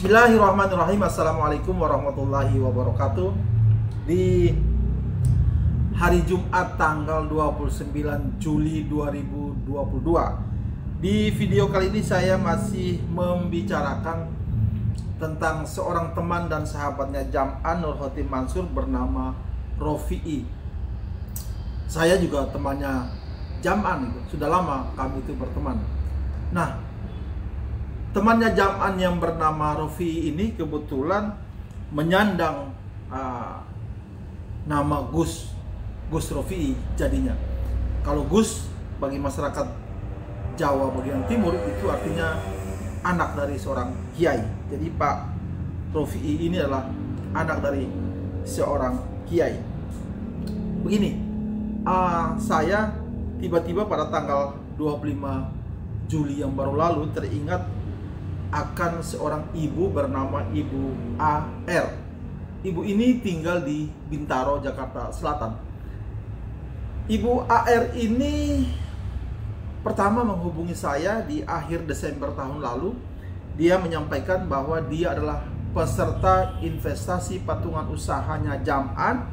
Bismillahirrahmanirrahim. Assalamualaikum warahmatullahi wabarakatuh. Di hari Jumat tanggal 29 Juli 2022, di video kali ini saya masih membicarakan tentang seorang teman dan sahabatnya Jam'an Nur Khotim Mansur bernama Rofi'i. Saya juga temannya Jam'an, sudah lama kami itu berteman. Nah, temannya Jam'an yang bernama Rofi'i ini kebetulan menyandang nama Gus Rofi'i jadinya. Kalau Gus bagi masyarakat Jawa bagian timur itu artinya anak dari seorang kiai. Jadi Pak Rofi'i ini adalah anak dari seorang kiai. Begini, saya tiba-tiba pada tanggal 25 Juli yang baru lalu teringat akan seorang ibu bernama Ibu AR. Ibu ini tinggal di Bintaro, Jakarta Selatan. Ibu AR ini pertama menghubungi saya di akhir Desember tahun lalu. Dia menyampaikan bahwa dia adalah peserta investasi patungan usahanya Jam'an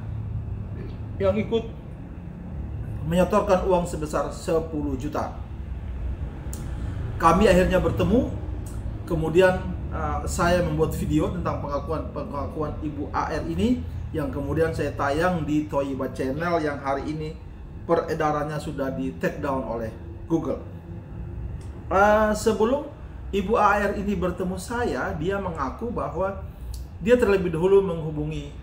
yang ikut menyetorkan uang sebesar 10 juta. Kami akhirnya bertemu. Kemudian saya membuat video tentang pengakuan Ibu AR ini yang kemudian saya tayang di Toyiba Channel yang hari ini peredarannya sudah di take down oleh Google. Sebelum Ibu AR ini bertemu saya, dia mengaku bahwa dia terlebih dahulu menghubungi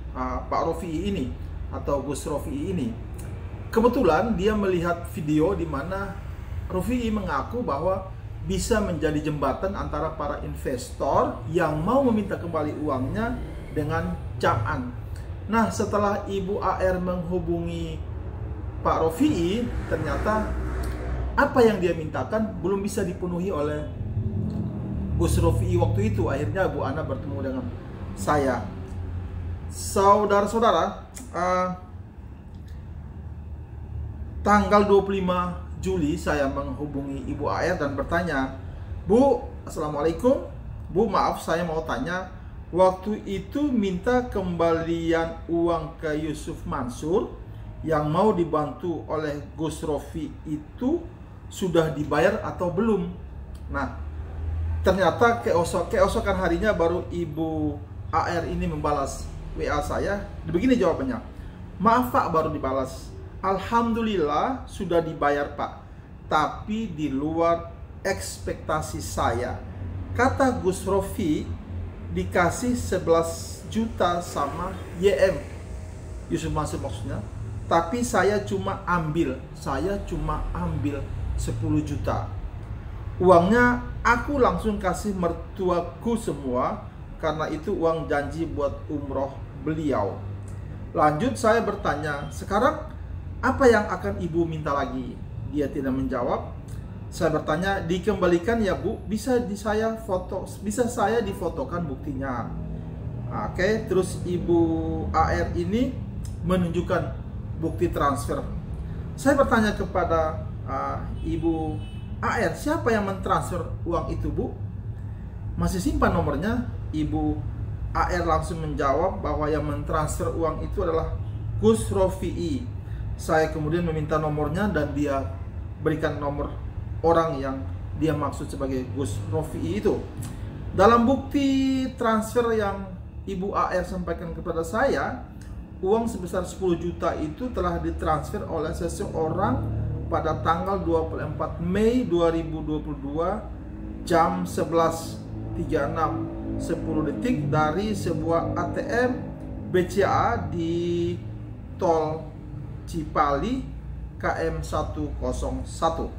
Pak Rofi'i ini atau Gus Rofi'i ini. Kebetulan dia melihat video di mana Rofi'i mengaku bahwa bisa menjadi jembatan antara para investor yang mau meminta kembali uangnya dengan Jam'an. Nah, setelah Ibu AR menghubungi Pak Rofi'i, ternyata apa yang dia mintakan belum bisa dipenuhi oleh Gus Rofi'i waktu itu. Akhirnya Bu Ana bertemu dengan saya. Saudara-saudara, tanggal 25 Juli saya menghubungi Ibu AR dan bertanya, "Bu, Assalamualaikum. Bu, maaf saya mau tanya, waktu itu minta kembalian uang ke Yusuf Mansur yang mau dibantu oleh Gus Rofi'i itu sudah dibayar atau belum?" Nah, ternyata keesokan harinya baru Ibu AR ini membalas WA saya. Begini jawabannya, "Maaf Pak, baru dibalas. Alhamdulillah sudah dibayar Pak, tapi di luar ekspektasi saya. Kata Gus Rofi'i dikasih 11 juta sama YM, Yusuf Mansur maksudnya, tapi saya cuma ambil 10 juta. Uangnya aku langsung kasih mertuaku semua, karena itu uang janji buat umroh beliau." Lanjut saya bertanya, "Sekarang apa yang akan ibu minta lagi?" Dia tidak menjawab. Saya bertanya, "Dikembalikan ya Bu, bisa saya difotokan buktinya?" Oke, terus Ibu AR ini menunjukkan bukti transfer. Saya bertanya kepada Ibu AR, "Siapa yang mentransfer uang itu Bu?" "Masih simpan nomornya." Ibu AR langsung menjawab bahwa yang mentransfer uang itu adalah Gus Rofi'i. Saya kemudian meminta nomornya dan dia berikan nomor orang yang dia maksud sebagai Gus Rofi'i itu. Dalam bukti transfer yang Ibu AR sampaikan kepada saya, uang sebesar 10 juta itu telah ditransfer oleh seseorang pada tanggal 24 Mei 2022 jam 11.36 dari sebuah ATM BCA di Tol Cipali KM 101.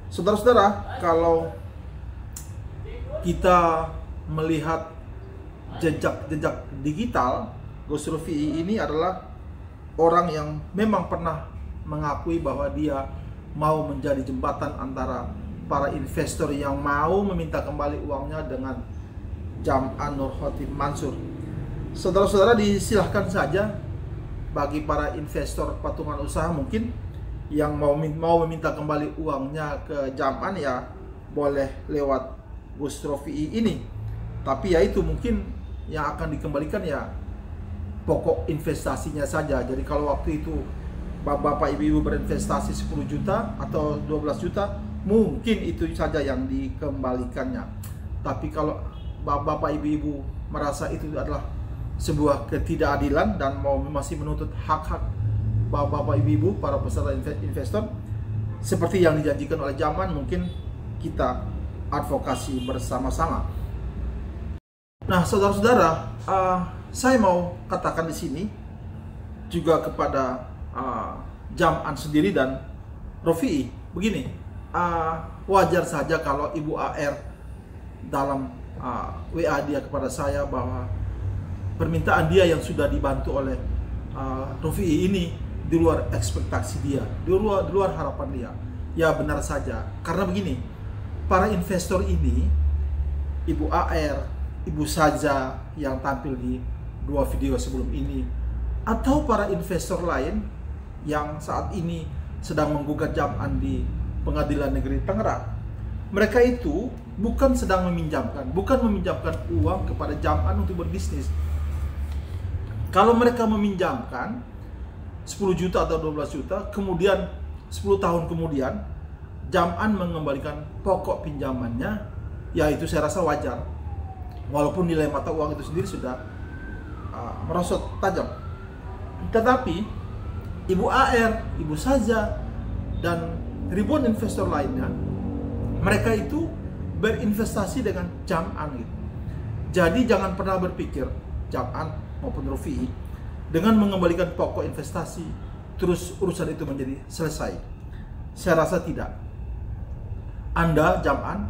Saudara-saudara, kalau kita melihat jejak digital, Gus Rofi'i ini adalah orang yang memang pernah mengakui bahwa dia mau menjadi jembatan antara para investor yang mau meminta kembali uangnya dengan Jam'an Nur Khotim Mansur. Saudara-saudara, disilahkan saja bagi para investor patungan usaha mungkin yang mau meminta kembali uangnya ke Jam'an, ya boleh lewat Gus Rofi'i ini. Tapi ya itu mungkin yang akan dikembalikan ya pokok investasinya saja. Jadi kalau waktu itu bapak ibu berinvestasi 10 juta atau 12 juta, mungkin itu saja yang dikembalikannya. Tapi kalau bapak ibu merasa itu adalah sebuah ketidakadilan dan mau masih menuntut hak-hak bapak ibu para peserta investor seperti yang dijanjikan oleh zaman, mungkin kita advokasi bersama-sama. Nah, saudara-saudara, saya mau katakan di sini juga kepada Jam'an sendiri dan Rofi'i begini, wajar saja kalau Ibu AR dalam WA dia kepada saya bahwa permintaan dia yang sudah dibantu oleh Rofi'i ini di luar ekspektasi dia, di luar harapan dia. Ya benar saja, karena begini, para investor ini, Ibu AR, Ibu Saja yang tampil di 2 video sebelum ini, atau para investor lain yang saat ini sedang menggugat Jam'an di Pengadilan Negeri Tangerang, mereka itu bukan sedang meminjamkan uang kepada Jam'an untuk berbisnis. Kalau mereka meminjamkan 10 juta atau 12 juta, kemudian 10 tahun kemudian Jam'an mengembalikan pokok pinjamannya, ya itu saya rasa wajar. Walaupun nilai mata uang itu sendiri sudah merosot tajam. Tetapi Ibu AR, Ibu Saja, dan ribuan investor lainnya, mereka itu berinvestasi dengan Jam'an gitu. Jadi jangan pernah berpikir Jam'an maupun Rofi'i dengan mengembalikan pokok investasi terus urusan itu menjadi selesai. Saya rasa tidak. Anda Jam'an,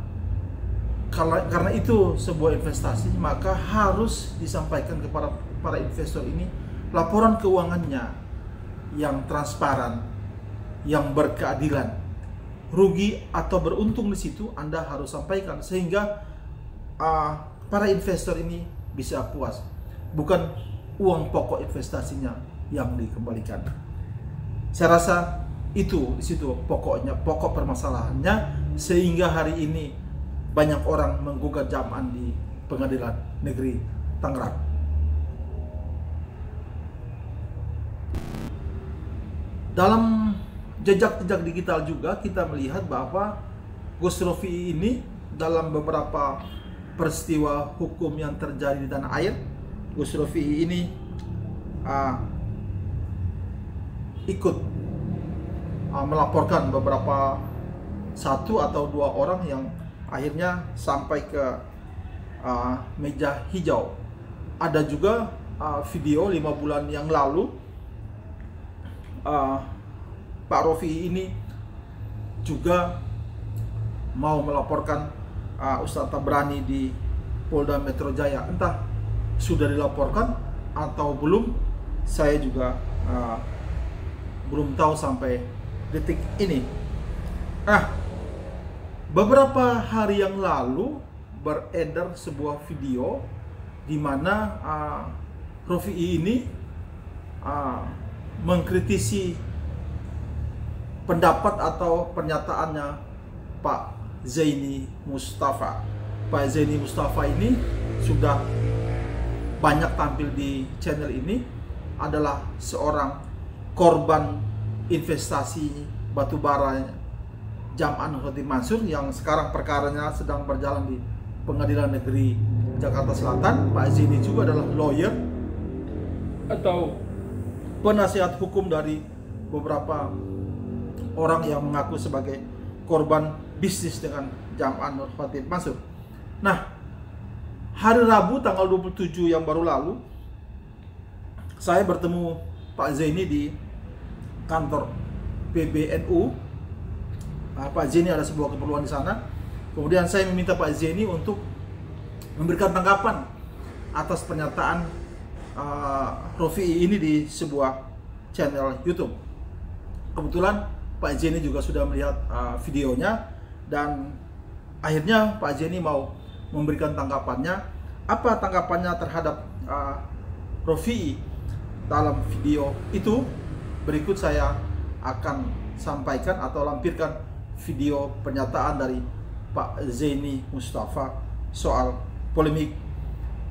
karena itu sebuah investasi, maka harus disampaikan kepada para investor ini laporan keuangannya yang transparan, yang berkeadilan. Rugi atau beruntung di situ Anda harus sampaikan sehingga para investor ini bisa puas. Bukan uang pokok investasinya yang dikembalikan. Saya rasa itu di situ pokok permasalahannya, sehingga hari ini banyak orang menggugat Jam'an di Pengadilan Negeri Tangerang. Dalam jejak-jejak digital juga kita melihat bahwa Gus Rofi'i ini dalam beberapa peristiwa hukum yang terjadi di tanah air, Gus Rofi'i ini ikut melaporkan beberapa 1 atau 2 orang yang akhirnya sampai ke meja hijau. Ada juga video 5 bulan yang lalu Pak Rofi'i ini juga mau melaporkan Ustadz Tabrani di Polda Metro Jaya. Entah sudah dilaporkan atau belum, saya juga belum tahu sampai detik ini. Nah, beberapa hari yang lalu beredar sebuah video di mana Rofi'i ini mengkritisi pendapat atau pernyataannya Pak Zaini Mustafa. Pak Zaini Mustafa ini sudah banyak tampil di channel ini, adalah seorang korban investasi batubara Jam'an Khatib Mansur yang sekarang perkaranya sedang berjalan di Pengadilan Negeri Jakarta Selatan. Pak Zaini juga adalah lawyer atau penasihat hukum dari beberapa orang yang mengaku sebagai korban bisnis dengan Jam'an Khatib Mansur. Nah, hari Rabu tanggal 27 yang baru lalu, saya bertemu Pak Zaini di kantor PBNU. Pak Zaini ada sebuah keperluan di sana. Kemudian saya meminta Pak Zaini untuk memberikan tanggapan atas pernyataan Rofi'i ini di sebuah channel YouTube. Kebetulan Pak Zaini juga sudah melihat videonya, dan akhirnya Pak Zaini mau memberikan tanggapannya. Apa tanggapannya terhadap Rofi'i dalam video itu? Berikut saya akan sampaikan atau lampirkan video pernyataan dari Pak Zaini Mustafa soal polemik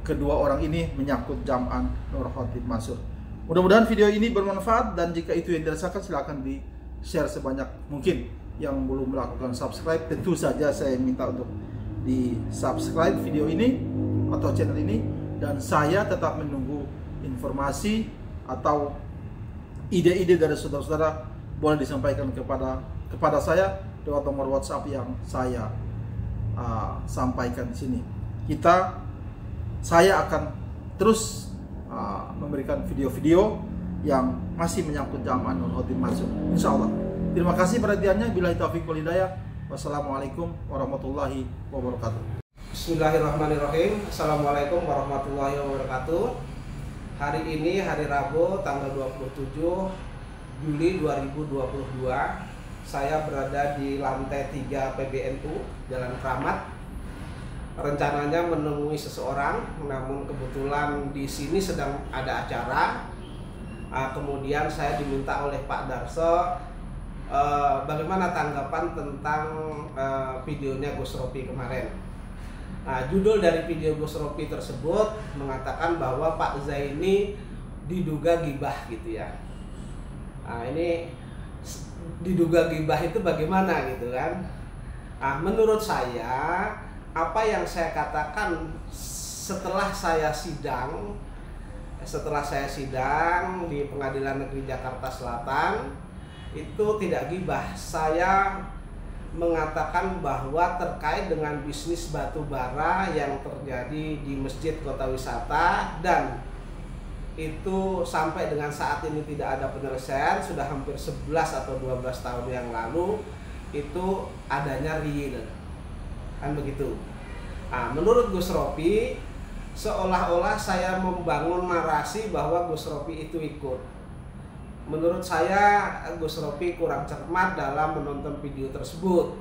kedua orang ini menyangkut Jam'an Nur Khatib Mansur. Mudah-mudahan video ini bermanfaat, dan jika itu yang dirasakan silahkan di share sebanyak mungkin. Yang belum melakukan subscribe, tentu saja saya minta untuk di subscribe video ini atau channel ini, dan saya tetap menunggu informasi atau ide-ide dari saudara-saudara. Boleh disampaikan kepada saya lewat nomor WhatsApp yang saya sampaikan di sini. Saya akan terus memberikan video-video yang masih menyangkut Jam'an Nur Khatib Mansur, insya Allah. Terima kasih perhatiannya. Billahi taufiq wal hidayah. Wassalamualaikum warahmatullahi wabarakatuh. Bismillahirrahmanirrahim. Assalamualaikum warahmatullahi wabarakatuh. Hari ini hari Rabu tanggal 27 Juli 2022. Saya berada di lantai 3 PBNU Jalan Kramat. Rencananya menemui seseorang, namun kebetulan di sini sedang ada acara. Kemudian saya diminta oleh Pak Darso bagaimana tanggapan tentang videonya Gus Ropi kemarin. Judul dari video Gus Ropi tersebut mengatakan bahwa Pak Zaini diduga gibah gitu ya. Ini diduga gibah itu bagaimana gitu kan? Menurut saya, apa yang saya katakan setelah saya sidang di Pengadilan Negeri Jakarta Selatan itu tidak gibah. Saya mengatakan bahwa terkait dengan bisnis batu bara yang terjadi di Masjid Kota Wisata, dan itu sampai dengan saat ini tidak ada penyelesaian, sudah hampir 11 atau 12 tahun yang lalu, itu adanya real, kan begitu. Menurut Gus Ropi, seolah-olah saya membangun narasi bahwa Gus Ropi itu ikut. Menurut saya Gus Ropi kurang cermat dalam menonton video tersebut,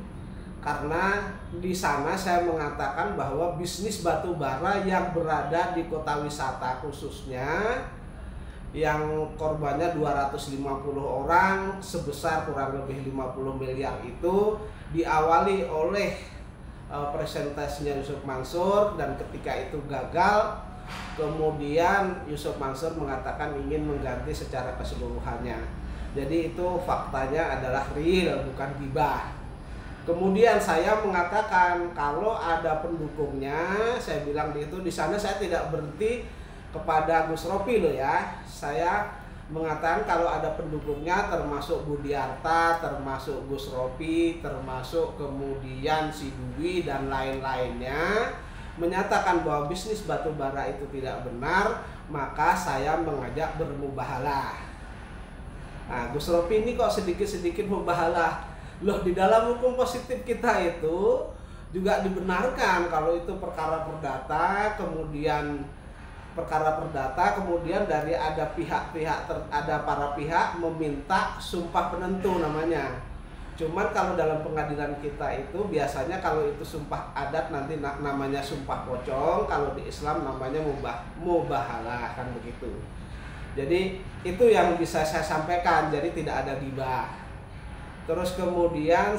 karena di sana saya mengatakan bahwa bisnis batu bara yang berada di kota wisata khususnya, yang korbannya 250 orang sebesar kurang lebih 50 miliar itu diawali oleh presentasinya Yusuf Mansur, dan ketika itu gagal, kemudian Yusuf Mansur mengatakan ingin mengganti secara keseluruhannya. Jadi itu faktanya adalah real, bukan gibah. Kemudian saya mengatakan kalau ada pendukungnya, saya bilang itu di sana saya tidak berhenti kepada Gus Ropi loh ya. Saya mengatakan kalau ada pendukungnya termasuk Budiarta, termasuk Gus Ropi, termasuk kemudian si Dwi dan lain-lainnya menyatakan bahwa bisnis batu bara itu tidak benar, maka saya mengajak bermubahalah. Gus Ropi ini kok sedikit-sedikit mubahalah. Loh, di dalam hukum positif kita itu juga dibenarkan kalau itu perkara perdata, kemudian dari ada para pihak meminta sumpah penentu namanya. Cuman kalau dalam pengadilan kita itu biasanya kalau itu sumpah adat nanti namanya sumpah pocong, kalau di Islam namanya mubahalah, kan begitu. Jadi itu yang bisa saya sampaikan, jadi tidak ada gibah. Terus kemudian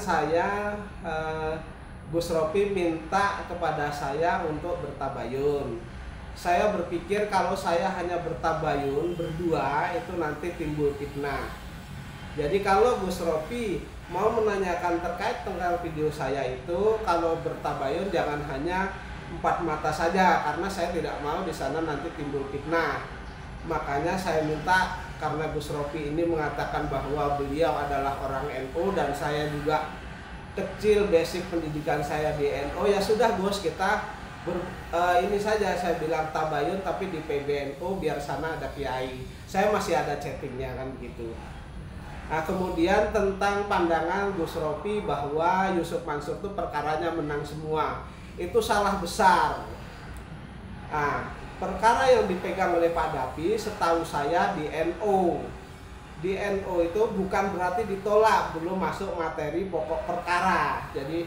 Gus Ropi minta kepada saya untuk bertabayun. Saya berpikir kalau saya hanya bertabayun berdua itu nanti timbul fitnah. Jadi kalau Gus Ropi mau menanyakan terkait tentang video saya itu, kalau bertabayun jangan hanya 4 mata saja, karena saya tidak mau di sana nanti timbul fitnah. Makanya saya minta, karena Gus Ropi ini mengatakan bahwa beliau adalah orang NU dan saya juga kecil basic pendidikan saya di NU, ya sudah Gus, kita ini saja, saya bilang tabayun tapi di PBNU biar sana ada kiai. Saya masih ada chattingnya kan begitu. Kemudian tentang pandangan Gus Ropi bahwa Yusuf Mansur itu perkaranya menang semua, itu salah besar. Perkara yang dipegang oleh Pak Dapi setahu saya di NU. Di NU itu bukan berarti ditolak, belum masuk materi pokok perkara. Jadi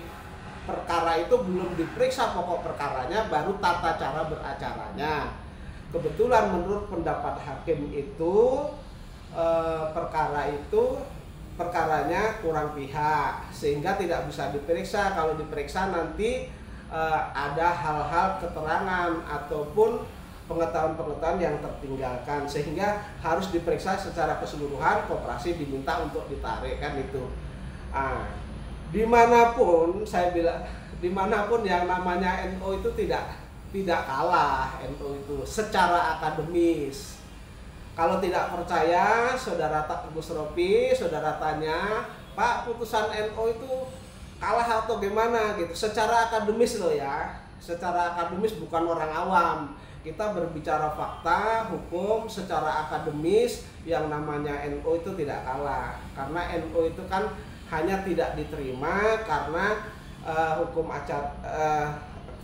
perkara itu belum diperiksa pokok perkaranya, baru tata cara beracaranya. Kebetulan menurut pendapat hakim itu perkaranya kurang pihak sehingga tidak bisa diperiksa. Kalau diperiksa nanti ada hal-hal keterangan ataupun pengetahuan-pengetahuan yang tertinggalkan, sehingga harus diperiksa secara keseluruhan. Koperasi diminta untuk ditarik kan itu. Dimanapun saya bilang, dimanapun yang namanya NU itu tidak kalah. NU itu secara akademis. Kalau tidak percaya, saudara Gus Ropi, saudara tanya, Pak, putusan NU itu kalah atau gimana gitu. Secara akademis loh ya, secara akademis, bukan orang awam. Kita berbicara fakta, hukum, secara akademis, yang namanya NU itu tidak kalah. Karena NU itu kan hanya tidak diterima karena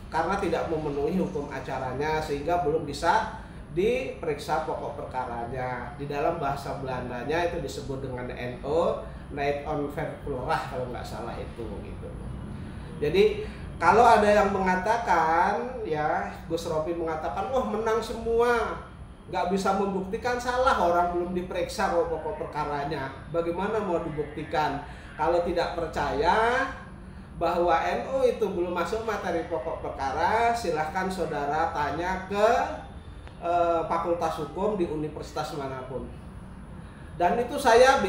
karena tidak memenuhi hukum acaranya, sehingga belum bisa diperiksa pokok perkaranya. Di dalam bahasa Belandanya itu disebut dengan NO, Niet Onverkulrah kalau nggak salah itu gitu. Jadi kalau ada yang mengatakan, ya Gus Ropi mengatakan, wah menang semua, nggak bisa membuktikan, salah, orang belum diperiksa pokok perkaranya. Bagaimana mau dibuktikan? Kalau tidak percaya bahwa NU itu belum masuk materi pokok perkara, silahkan saudara tanya ke Fakultas Hukum di universitas manapun. Dan itu saya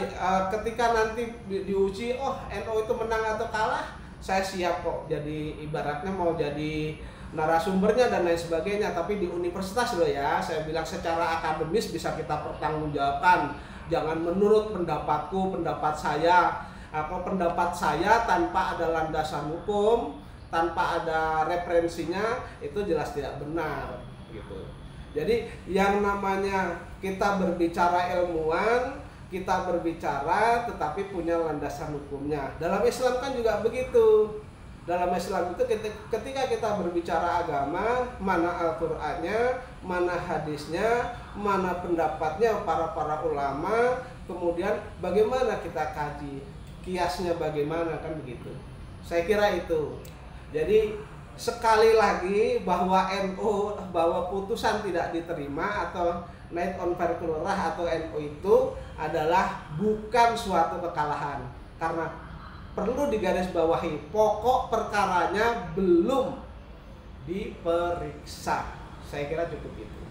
ketika nanti diuji, oh NU itu menang atau kalah, saya siap kok, jadi ibaratnya mau jadi narasumbernya dan lain sebagainya. Tapi di universitas loh ya, saya bilang secara akademis bisa kita pertanggungjawabkan. Jangan menurut pendapatku, pendapat saya, atau pendapat saya tanpa ada landasan hukum, tanpa ada referensinya, itu jelas tidak benar gitu. Jadi yang namanya kita berbicara ilmuwan, kita berbicara tetapi punya landasan hukumnya. Dalam Islam kan juga begitu. Dalam Islam itu ketika kita berbicara agama, mana Al-Qur'annya, mana hadisnya, mana pendapatnya para ulama, kemudian bagaimana kita kaji, kiasnya bagaimana, kan begitu. Saya kira itu. Jadi sekali lagi bahwa NU, bahwa putusan tidak diterima atau Niet Onverkulrah atau NU itu adalah bukan suatu kekalahan, karena perlu digarisbawahi pokok perkaranya belum diperiksa. Saya kira cukup itu.